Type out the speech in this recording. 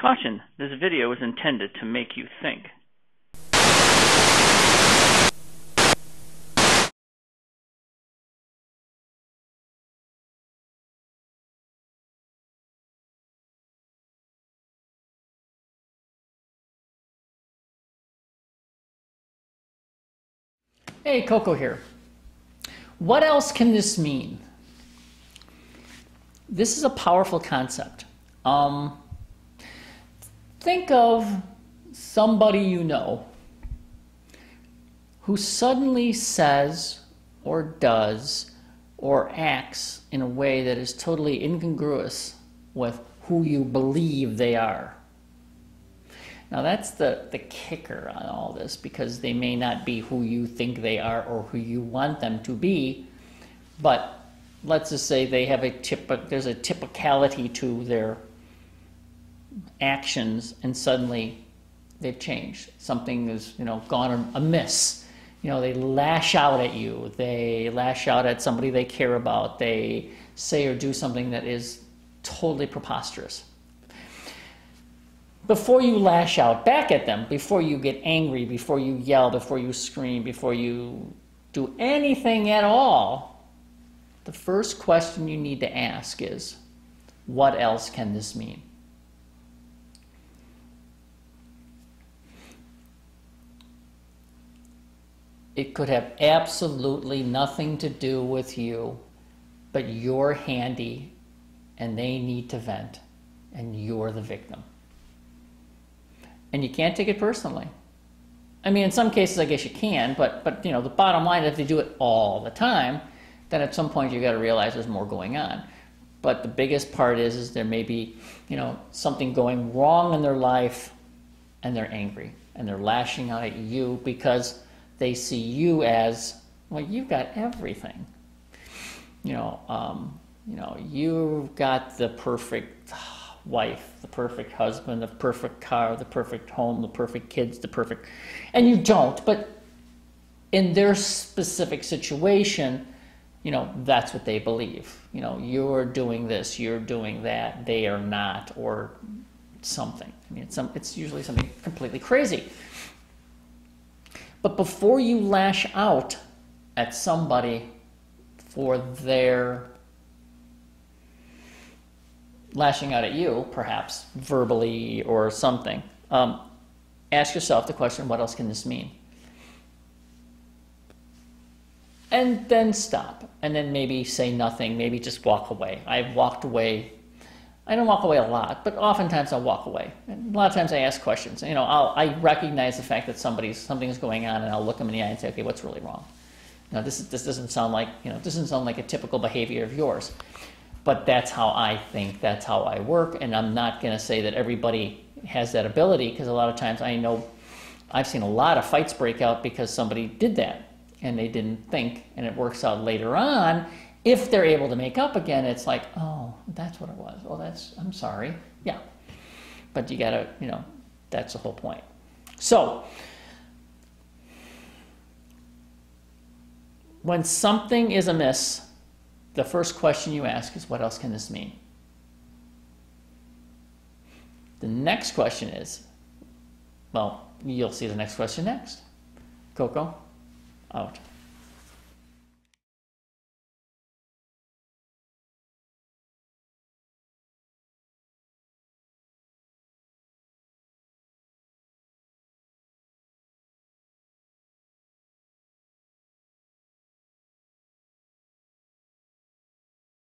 Caution, this video is intended to make you think. Hey, Koko here. What else can this mean? This is a powerful concept. Think of somebody you know who suddenly says or does or acts in a way that is totally incongruous with who you believe they are. Now that's the kicker on all this, because they may not be who you think they are or who you want them to be, but let's just say they have there's a typicality to their actions, and suddenly they've changed. Something has, gone amiss. They lash out at you. They lash out at somebody they care about. They say or do something that is totally preposterous. Before you lash out back at them, before you get angry, before you yell, before you scream, before you do anything at all, the first question you need to ask is, what else can this mean? It could have absolutely nothing to do with you, but you're handy and they need to vent and you're the victim. And you can't take it personally. I mean, in some cases, I guess you can, but the bottom line is if they do it all the time, then at some point you got to realize there's more going on. But the biggest part is there may be, something going wrong in their life, and they're angry and they're lashing out at you because they see you as, well, you've got everything. You've got the perfect wife, the perfect husband, the perfect car, the perfect home, the perfect kids, and you don't. But in their specific situation, that's what they believe. You're doing this, you're doing that, they are not, or something. I mean, it's usually something completely crazy. But before you lash out at somebody for their lashing out at you, perhaps verbally or something, ask yourself the question, what else can this mean? And then stop, and then maybe say nothing, maybe just walk away. I've walked away. I don't walk away a lot, but oftentimes I'll walk away. And a lot of times I ask questions. I recognize the fact that something is going on, and I'll look them in the eye and say, okay, what's really wrong? This doesn't sound like, a typical behavior of yours. But that's how I think, that's how I work, and I'm not going to say that everybody has that ability, because a lot of times I know I've seen a lot of fights break out because somebody did that, and they didn't think, and it works out later on. If they're able to make up again, it's like, oh, that's what it was. Well, I'm sorry. Yeah. But you got to, that's the whole point. So, when something is amiss, the first question you ask is, what else can this mean? The next question is, well, you'll see the next question next. Koko, out.